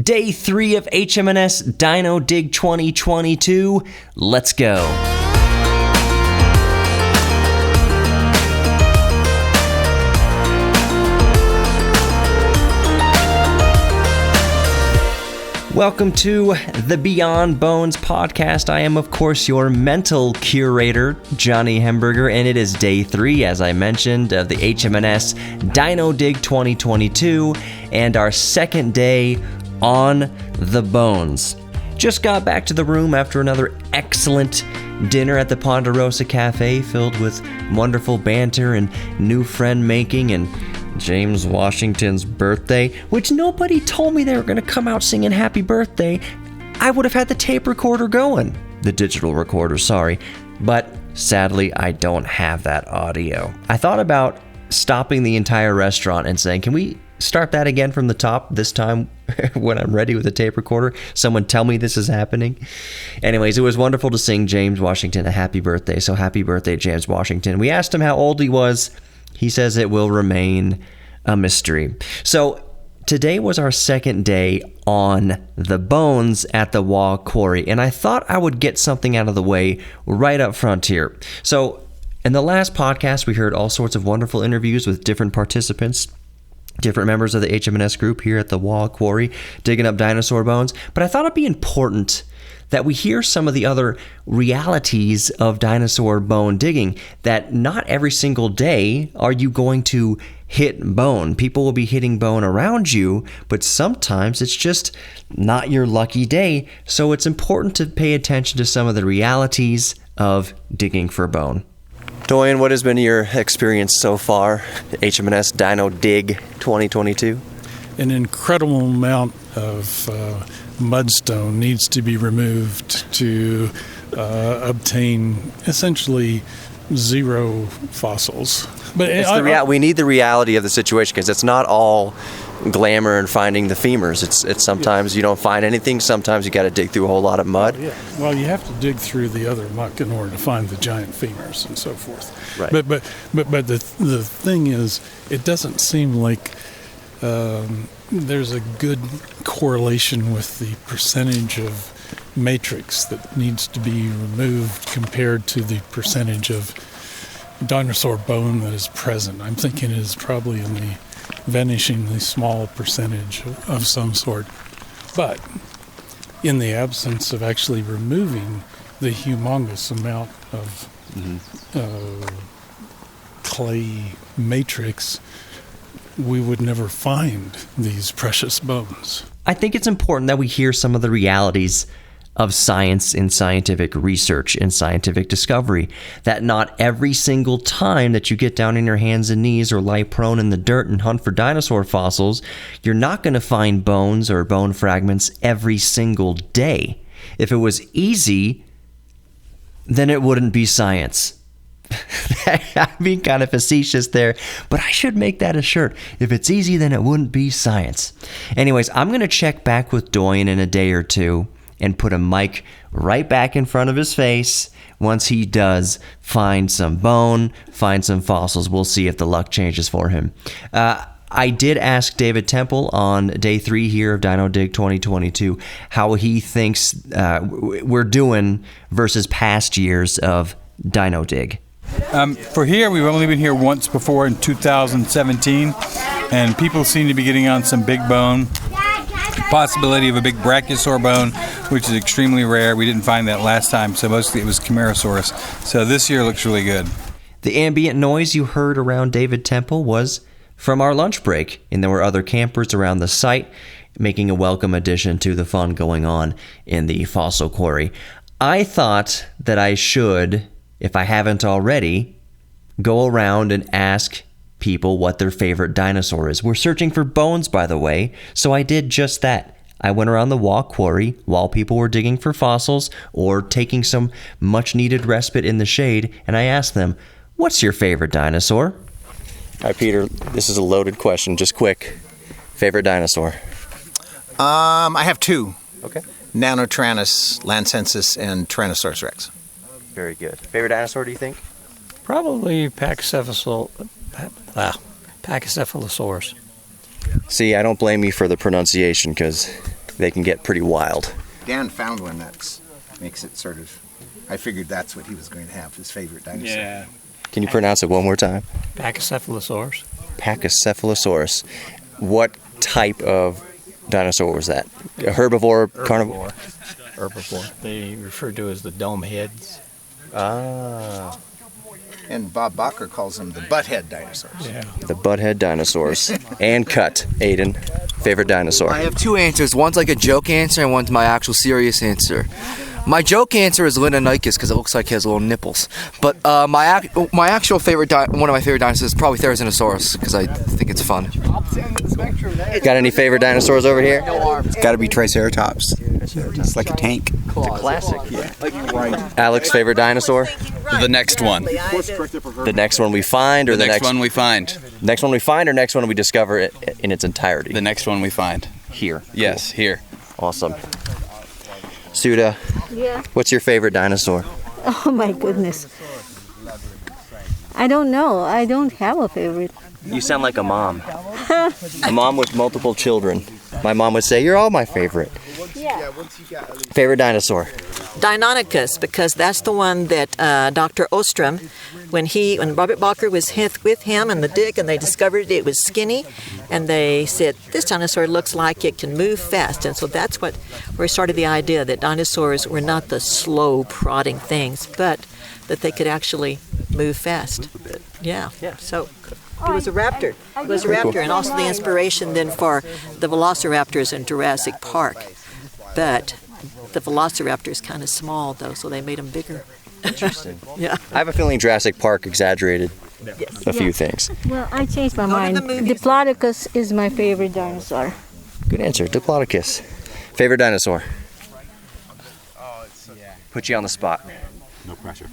Day 3 of HMNS Dino Dig 2022. Let's go. Welcome to the Beyond Bones podcast. I am, of course, your mental curator, Johnny Hemberger, and it is day 3, as I mentioned, of the HMNS Dino Dig 2022, and our second day on the bones. Just got back to the room after another excellent dinner at the Ponderosa Cafe, filled with wonderful banter and new friend making and James Washington's birthday, which nobody told me they were going to come out singing happy birthday. I would have had the tape recorder going. The digital recorder, sorry. But sadly, I don't have that audio. I thought about stopping the entire restaurant and saying, can we start that again from the top this time when I'm ready with the tape recorder? Someone tell me this is happening. Anyways, it was wonderful to sing James Washington a happy birthday. So happy birthday, James Washington. We asked him how old he was. He says it will remain a mystery. So today was our second day on the bones at the Waugh Quarry, and I thought I would get something out of the way right up front here. So in the last podcast, we heard all sorts of wonderful interviews with different participants, different members of the HMNS group here at the Waugh Quarry, digging up dinosaur bones. But I thought it'd be important that we hear some of the other realities of dinosaur bone digging, that not every single day are you going to hit bone. People will be hitting bone around you, but sometimes it's just not your lucky day. So it's important to pay attention to some of the realities of digging for bone. Doyen, what has been your experience so far, HMNS Dino Dig 2022? An incredible amount of mudstone needs to be removed to obtain essentially zero fossils. But we need the reality of the situation, because it's not all glamour and finding the femurs. It's sometimes you don't find anything. Sometimes you got to dig through a whole lot of mud. Well, you have to dig through the other muck in order to find the giant femurs and so forth. Right. But the thing is, it doesn't seem like there's a good correlation with the percentage of matrix that needs to be removed compared to the percentage of dinosaur bone that is present. I'm thinking it is probably in the vanishingly small percentage of some sort. But in the absence of actually removing the humongous amount of clay matrix, we would never find these precious bones. I think it's important that we hear some of the realities of science and scientific research and scientific discovery, that not every single time that you get down on your hands and knees or lie prone in the dirt and hunt for dinosaur fossils, you're not going to find bones or bone fragments every single day. If it was easy, then it wouldn't be science. I'm being kind of facetious there, but I should make that a shirt. If it's easy, then it wouldn't be science. Anyways, I'm going to check back with Doyen in a day or two and put a mic right back in front of his face once he does find some bone, find some fossils. We'll see if the luck changes for him. I did ask David Temple on day 3 here of Dino Dig 2022 how he thinks we're doing versus past years of Dino Dig. For here, we've only been here once before in 2017, and people seem to be getting on some big bone. Possibility of a big brachiosaur bone, which is extremely rare. We didn't find that last time, so mostly it was Camarasaurus. So this year looks really good. The ambient noise you heard around David Temple was from our lunch break, and there were other campers around the site making a welcome addition to the fun going on in the fossil quarry. I thought that I should, if I haven't already, go around and ask people what their favorite dinosaur is. We're searching for bones, by the way, so I did just that. I went around the Waugh Quarry while people were digging for fossils or taking some much-needed respite in the shade, and I asked them, what's your favorite dinosaur? All right, Peter, this is a loaded question. Just quick. Favorite dinosaur? I have 2. Okay. Nanotyrannus, Lancensis, and Tyrannosaurus Rex. Very good. Favorite dinosaur, do you think? Probably Pachycephalosaurus. See, I don't blame you for the pronunciation, because they can get pretty wild. Dan found one that makes it sort of. I figured that's what he was going to have, his favorite dinosaur. Yeah. Can you pronounce it one more time? Pachycephalosaurus. Pachycephalosaurus. What type of dinosaur was that? A herbivore, carnivore? Herbivore. They refer to as the dome heads. Ah. And Bob Bacher calls them the butthead dinosaurs. Yeah. The butthead dinosaurs. And cut, Aiden. Favorite dinosaur? I have two answers. One's like a joke answer and one's my actual serious answer. My joke answer is Linnanicus because it looks like he has little nipples. But my actual favorite, one of my favorite dinosaurs is probably Therizinosaurus because I think it's fun. Got any favorite dinosaurs over here? It's got to be Triceratops. It's like a tank. It's a classic. Yeah. Alex, favorite dinosaur? The next one. The next one we find, or The next one we find. Next one we find, or next one we discover it in its entirety? The next one we find. Here. Yes, here. Awesome. Suda, Yeah. what's your favorite dinosaur? Oh my goodness. I don't know. I don't have a favorite. You sound like a mom. A mom with multiple children. My mom would say, "You're all my favorite." Yeah. Favorite dinosaur? Deinonychus, because that's the one that Dr. Ostrom, when Robert Bacher was with him and the dig, and they discovered it was skinny, and they said, this dinosaur looks like it can move fast. And so that's where we started the idea that dinosaurs were not the slow, prodding things, but that they could actually move fast. Yeah. So it was a raptor. It was a raptor, and also the inspiration then for the velociraptors in Jurassic Park. But the velociraptor is kind of small, though, so they made them bigger. Interesting. Yeah. I have a feeling Jurassic Park exaggerated a few things. Well, I changed my Go to mind. the movies. Diplodocus is my favorite dinosaur. Good answer. Diplodocus. Favorite dinosaur? Put you on the spot. No pressure.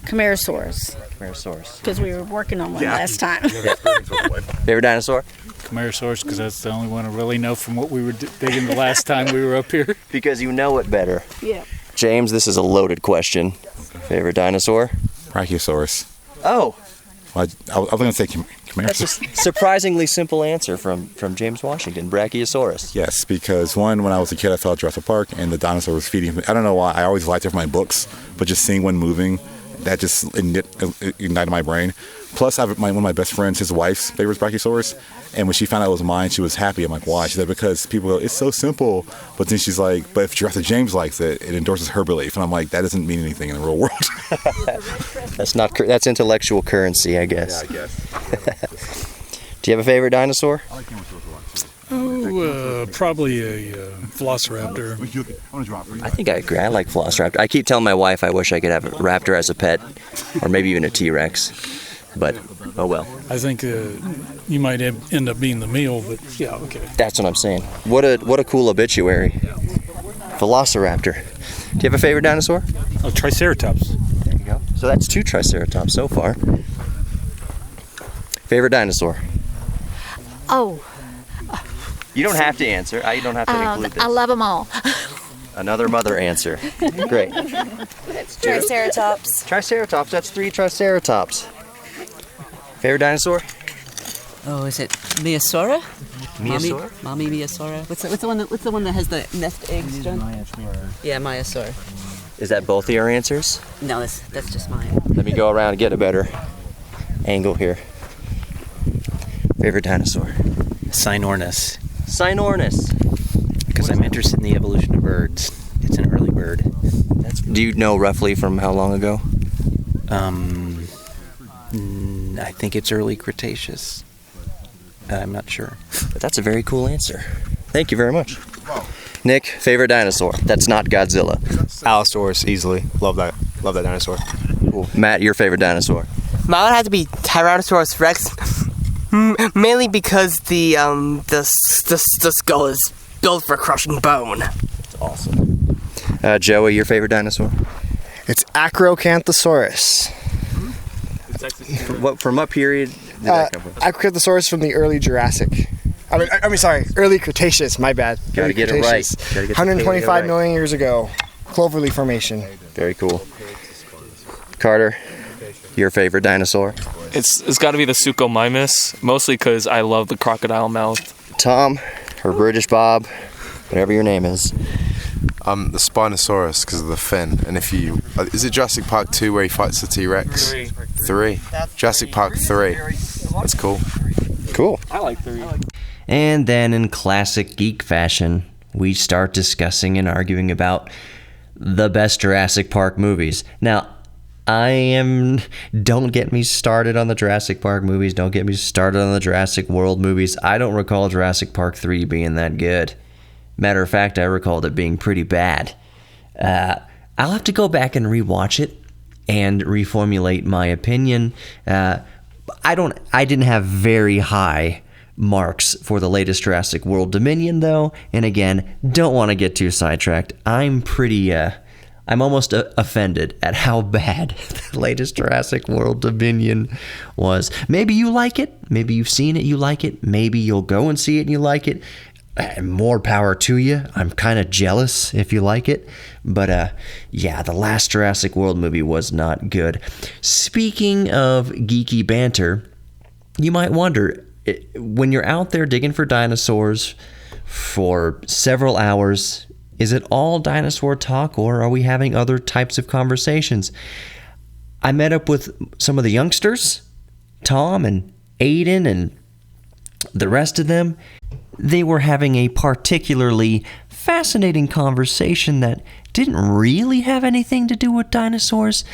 Camarasaurus, Camarasaurus. because we were working on one last time. Favorite dinosaur? Camarasaurus, because that's the only one I really know from what we were digging the last time we were up here. Because you know it better. Yeah. James, this is a loaded question. Favorite dinosaur? Brachiosaurus. Oh, Well, I was going to say that's a Camarasaurus. surprisingly simple answer from James Washington. Brachiosaurus. Yes, because when I was a kid, I fell at Jurassic Park and the dinosaur was feeding me. I don't know why. I always liked it from my books, but just seeing one moving, that just ignited my brain. Plus, I have one of my best friends, his wife's favorite is Brachiosaurus, and when she found out it was mine, she was happy. I'm like, why? She said, because people go, it's so simple. But then she's like, but if Jurassic James likes it, it endorses her belief. And I'm like, that doesn't mean anything in the real world. That's intellectual currency, I guess. Yeah, I guess. Do you have a favorite dinosaur? Oh, probably a velociraptor. I think I agree. I like Velociraptor. I keep telling my wife I wish I could have a raptor as a pet, or maybe even a T-Rex. But, oh well. I think you might end up being the meal, but yeah, okay. That's what I'm saying. What a cool obituary. Velociraptor. Do you have a favorite dinosaur? Oh, Triceratops. There you go. So that's 2 Triceratops so far. Favorite dinosaur? Oh, You don't have to answer. You don't have to include this. I love them all. Another mother answer. Great. Triceratops. Triceratops. That's 3 Triceratops. Favorite dinosaur? Oh, is it Maiasaura? Maiasaur? Mommy Maiasaura. What's the one that has the nest eggs, John? Yeah, Maiasaura. Is that both of your answers? No, that's just mine. Let me go around and get a better angle here. Favorite dinosaur? Cynornis, Cynornis. because I'm interested in the evolution of birds. It's an early bird. Do you know roughly from how long ago? I think it's early Cretaceous. I'm not sure. But that's a very cool answer. Thank you very much. Nick, favorite dinosaur? That's not Godzilla. Allosaurus, easily. Love that dinosaur. Cool. Matt, your favorite dinosaur? Mine would have to be Tyrannosaurus Rex, mainly because the skull is built for crushing bone. That's awesome. Joey, your favorite dinosaur? It's Acrocanthosaurus. From what period did that come from? Acrocanthosaurus from the early Jurassic. Early Cretaceous, my bad. Gotta get it right. Gotta get the 125 paleo right. million years ago. Cloverleaf Formation. Very cool. Carter, your favorite dinosaur? It's got to be the Suchomimus, mostly because I love the crocodile mouth. Tom, or British Bob? whatever your name is. The Spinosaurus, because of the fin. And if you... is it Jurassic Park 2 where he fights the T-Rex? 3. Jurassic Park 3. That's cool. Cool. I like 3. And then in classic geek fashion, we start discussing and arguing about the best Jurassic Park movies. Now, don't get me started on the Jurassic Park movies. Don't get me started on the Jurassic World movies. I don't recall Jurassic Park 3 being that good. Matter of fact, I recalled it being pretty bad. I'll have to go back and rewatch it and reformulate my opinion. I didn't have very high marks for the latest Jurassic World Dominion, though. And again, don't want to get too sidetracked. I'm almost offended at how bad the latest Jurassic World Dominion was. Maybe you like it. Maybe you've seen it, you like it. Maybe you'll go and see it and you like it. More power to you. I'm kind of jealous if you like it. But yeah, the last Jurassic World movie was not good. Speaking of geeky banter, you might wonder, when you're out there digging for dinosaurs for several hours, is it all dinosaur talk, or are we having other types of conversations? I met up with some of the youngsters, Tom and Aiden and the rest of them. They were having a particularly fascinating conversation that didn't really have anything to do with dinosaurs.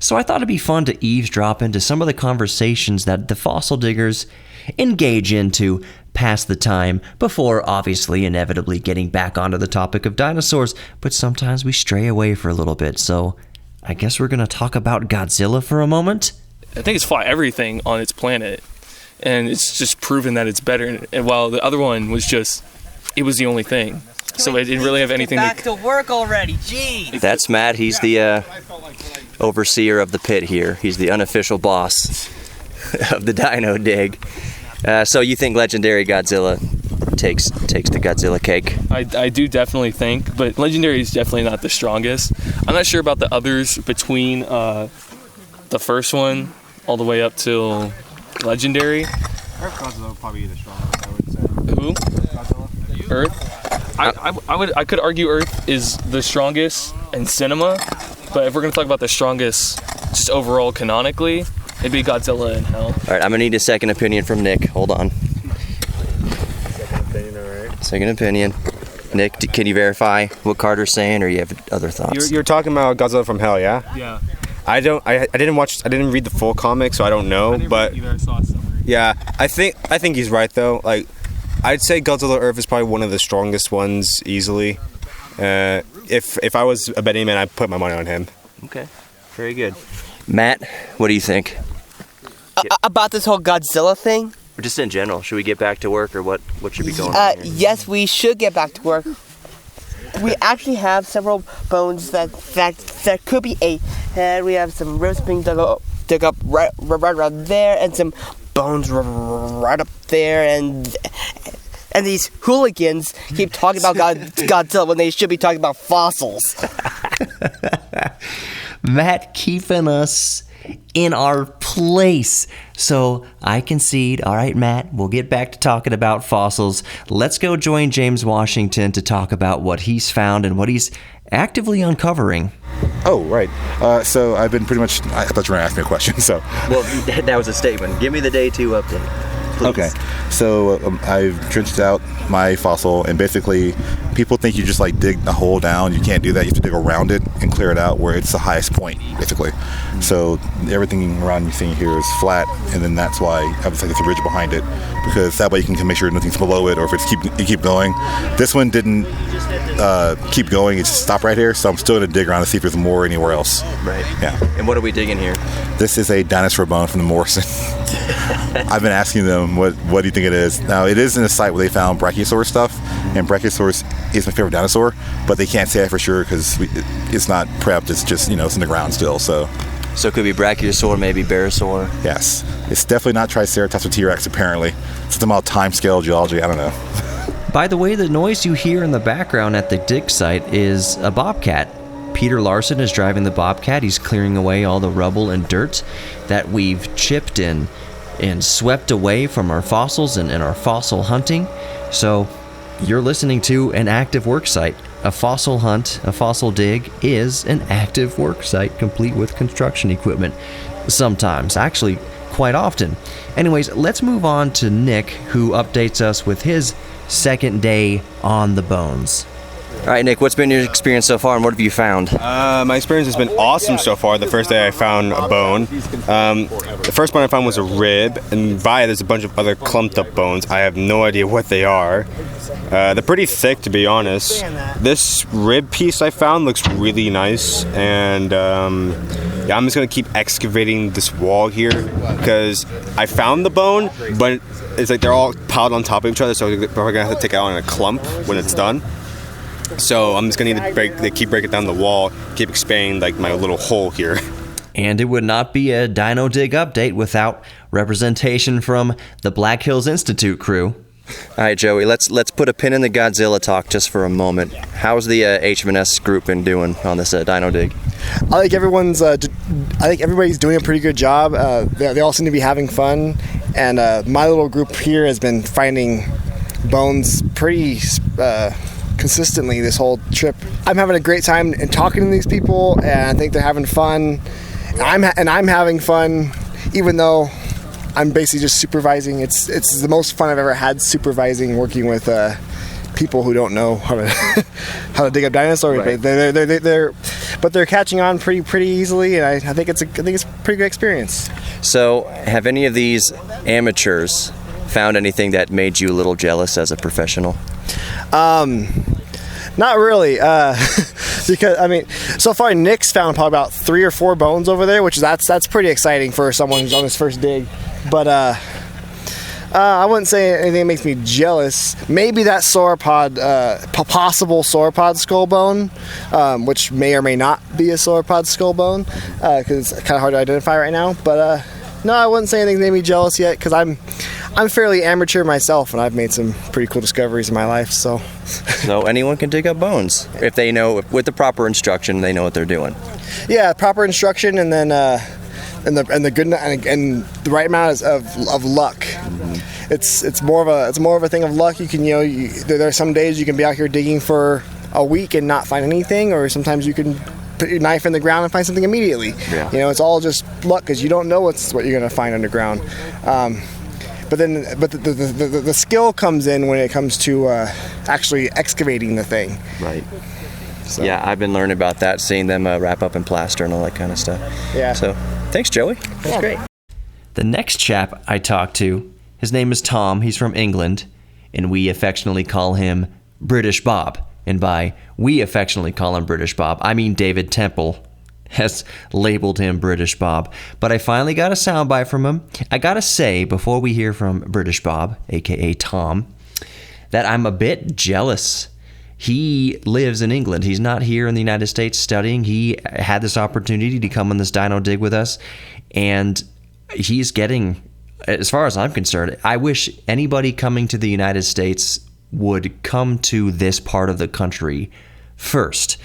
So I thought it'd be fun to eavesdrop into some of the conversations that the fossil diggers engage in to pass the time before obviously inevitably getting back onto the topic of dinosaurs. But sometimes we stray away for a little bit. So I guess we're going to talk about Godzilla for a moment. I think it's fought everything on its planet. And it's just proven that it's better. And while the other one was it was the only thing. So it didn't really have anything back to work already. Gee. That's Matt. He's the overseer of the pit here. He's the unofficial boss of the Dino Dig. So you think Legendary Godzilla takes the Godzilla cake? I do definitely think, but Legendary is definitely not the strongest. I'm not sure about the others between the first one all the way up till Legendary. Godzilla would probably be the strongest, I would say. Who? Godzilla. Earth? I could argue Earth is the strongest in cinema, but if we're gonna talk about the strongest just overall canonically, it'd be Godzilla in Hell. All right, I'm gonna need a second opinion from Nick. Hold on. Second opinion, all right. Second opinion. Nick, can you verify what Carter's saying, or you have other thoughts? You're talking about Godzilla from Hell, yeah? Yeah. I didn't read the full comic, so I don't know. Yeah, I think he's right though. Like, I'd say Godzilla Earth is probably one of the strongest ones easily. If I was a betting man, I'd put my money on him. Okay, very good. Matt, what do you think? About this whole Godzilla thing? Or just in general, should we get back to work, or what should be going on here? Yes, we should get back to work. We actually have several bones that could be a head. We have some ribs being dug up right around there, and some bones right up there, and these hooligans keep talking about Godzilla when they should be talking about fossils. Matt keeping us in our place. So I concede. All right, Matt, we'll get back to talking about fossils. Let's go join James Washington to talk about what he's found and what he's actively uncovering. Oh, right. So I've been pretty much... I thought you were going to ask me a question, so... Well, that was a statement. Give me the day 2 update, please. Okay. So I've trenched out my fossil, and basically people think you just like dig a hole down. You can't do that. You have to dig around it and clear it out where it's the highest point, basically. So everything around you seeing here is flat, and then that's why I have like this ridge behind it, because that way you can make sure nothing's below it, or if it's keep going. This one didn't keep going. It just stopped right here, so I'm still going to dig around to see if there's more anywhere else. Right. Yeah. And what are we digging here? This is a dinosaur bone from the Morrison. I've been asking them, what do you think it is? Now, it is in a site where they found Brachiosaurus stuff, and Brachiosaurus is my favorite dinosaur, but they can't say that for sure because it's not prepped. It's just, it's in the ground still, so... So it could be Brachiosaur, maybe Barosaur? Yes. It's definitely not Triceratops or T-Rex, apparently. Something about time-scale geology, I don't know. By the way, the noise you hear in the background at the dig site is a bobcat. Peter Larson is driving the bobcat. He's clearing away all the rubble and dirt that we've chipped in and swept away from our fossils and our fossil hunting. So you're listening to an active work site. A fossil hunt, a fossil dig is an active work site complete with construction equipment. Sometimes, actually, quite often. Anyways, let's move on to Nick, who updates us with his second day on the bones. All right, Nick, what's been your experience so far, and what have you found? My experience has been awesome so far. The first day I found a bone. The first bone I found was a rib, and there's a bunch of other clumped up bones. I have no idea what they are. They're pretty thick, to be honest. This rib piece I found looks really nice, and I'm just going to keep excavating this wall here, because I found the bone, but it's like they're all piled on top of each other, so we're going to have to take it out in a clump when it's done. So I'm just going to need to keep breaking down the wall, keep expanding like my little hole here. And it would not be a Dino Dig update without representation from the Black Hills Institute crew. All right, Joey, let's put a pin in the Godzilla talk just for a moment. How's the HMNS group been doing on this Dino Dig? I think everybody's doing a pretty good job. They all seem to be having fun, and my little group here has been finding bones pretty consistently this whole trip. I'm having a great time and talking to these people, and I think they're having fun. And I'm having fun, even though I'm basically just supervising. It's the most fun I've ever had supervising, working with people who don't know how to dig up dinosaurs. Right. But they're catching on pretty easily, and I think it's a pretty good experience. So, have any of these amateurs found anything that made you a little jealous as a professional? Not really, because so far Nick's found probably about 3 or 4 bones over there, which that's pretty exciting for someone who's on his first dig. But I wouldn't say anything that makes me jealous. Maybe that sauropod, possible sauropod skull bone, which may or may not be a sauropod skull bone, because it's kind of hard to identify right now. But no, I wouldn't say anything that made me jealous yet, because I'm fairly amateur myself, and I've made some pretty cool discoveries in my life. So anyone can dig up bones if they know, with the proper instruction, they know what they're doing. Yeah, proper instruction, and then and the right amount of luck. Mm-hmm. It's more of a thing of luck. You can there are some days you can be out here digging for a week and not find anything, or sometimes you can put your knife in the ground and find something immediately. Yeah. It's all just luck, because you don't know what you're going to find underground. But the skill comes in when it comes to actually excavating the thing. Right. So. Yeah, I've been learning about that, seeing them wrap up in plaster and all that kind of stuff. Yeah. So, thanks, Joey. That's great. The next chap I talked to, his name is Tom. He's from England, and we affectionately call him British Bob. And by we affectionately call him British Bob, I mean David Temple has labeled him British Bob. But I finally got a soundbite from him. I gotta say, before we hear from British Bob, aka Tom, that I'm a bit jealous. He lives in England. He's not here in the United States studying. He had this opportunity to come on this Dino Dig with us, and he's getting, as far as I'm concerned, I wish anybody coming to the United States would come to this part of the country first.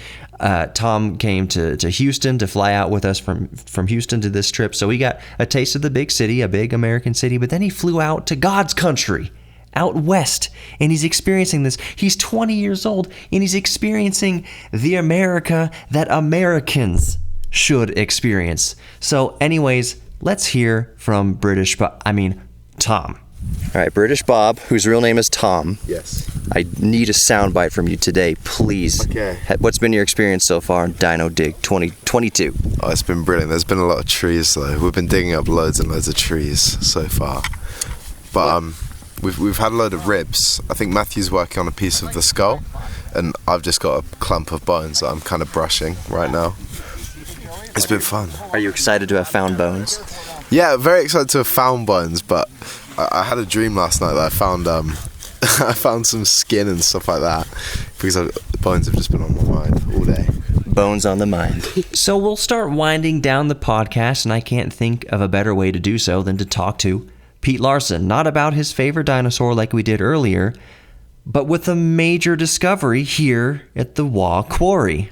Tom came to Houston to fly out with us from Houston to this trip, so he got a taste of the big city, a big American city, but then he flew out to God's country, out west, and he's experiencing this. He's 20 years old, and he's experiencing the America that Americans should experience. So anyways, let's hear from Tom. All right, British Bob, whose real name is Tom. Yes. I need a soundbite from you today, please. Okay. What's been your experience so far in Dino Dig 2022? Oh, it's been brilliant. There's been a lot of trees, though. We've been digging up loads and loads of trees so far. But we've had a load of ribs. I think Matthew's working on a piece of the skull, and I've just got a clump of bones that I'm kind of brushing right now. It's been fun. Are you excited to have found bones? Yeah, very excited to have found bones, but I had a dream last night that I found I found some skin and stuff like that, because the bones have just been on my mind all day. Bones on the mind. So we'll start winding down the podcast, and I can't think of a better way to do so than to talk to Pete Larson, not about his favorite dinosaur like we did earlier, but with a major discovery here at the Waugh Quarry.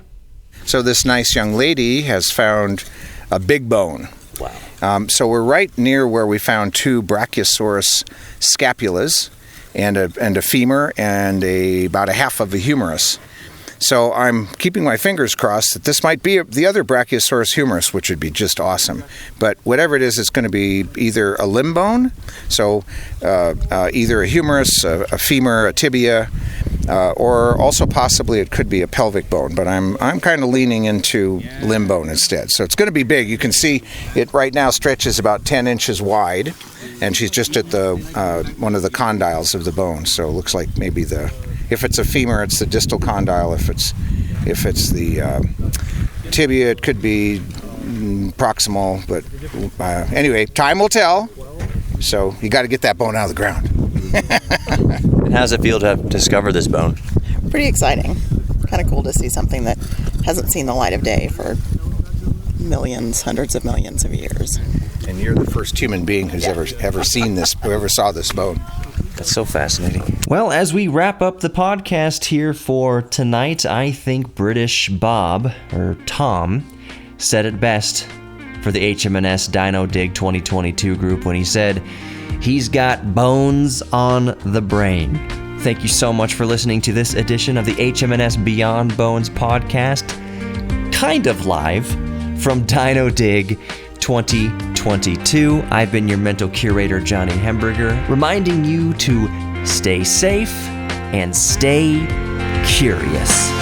So this nice young lady has found a big bone. Wow. So we're right near where we found 2 Brachiosaurus scapulas, and a femur and about a half of a humerus. So I'm keeping my fingers crossed that this might be the other Brachiosaurus humerus, which would be just awesome. But whatever it is, it's going to be either a limb bone, so either a humerus, a femur, a tibia, or also possibly it could be a pelvic bone. But I'm kind of leaning into limb bone instead. So it's going to be big. You can see it right now stretches about 10 inches wide, and she's just at the one of the condyles of the bone. So it looks like maybe if it's a femur, it's the distal condyle. If it's the tibia, it could be proximal. But anyway, time will tell. So you got to get that bone out of the ground. And how does it feel to have discovered this bone? Pretty exciting. Kind of cool to see something that hasn't seen the light of day for millions, hundreds of millions of years. And you're the first human being who's ever seen this, who ever saw this bone. That's so fascinating. Well, as we wrap up the podcast here for tonight, I think British Bob, or Tom, said it best for the HMNS Dino Dig 2022 group when he said, he's got bones on the brain. Thank you so much for listening to this edition of the HMNS Beyond Bones podcast, kind of live from Dino Dig 2022. I've been your mental curator, Johnny Hemberger, reminding you to stay safe and stay curious.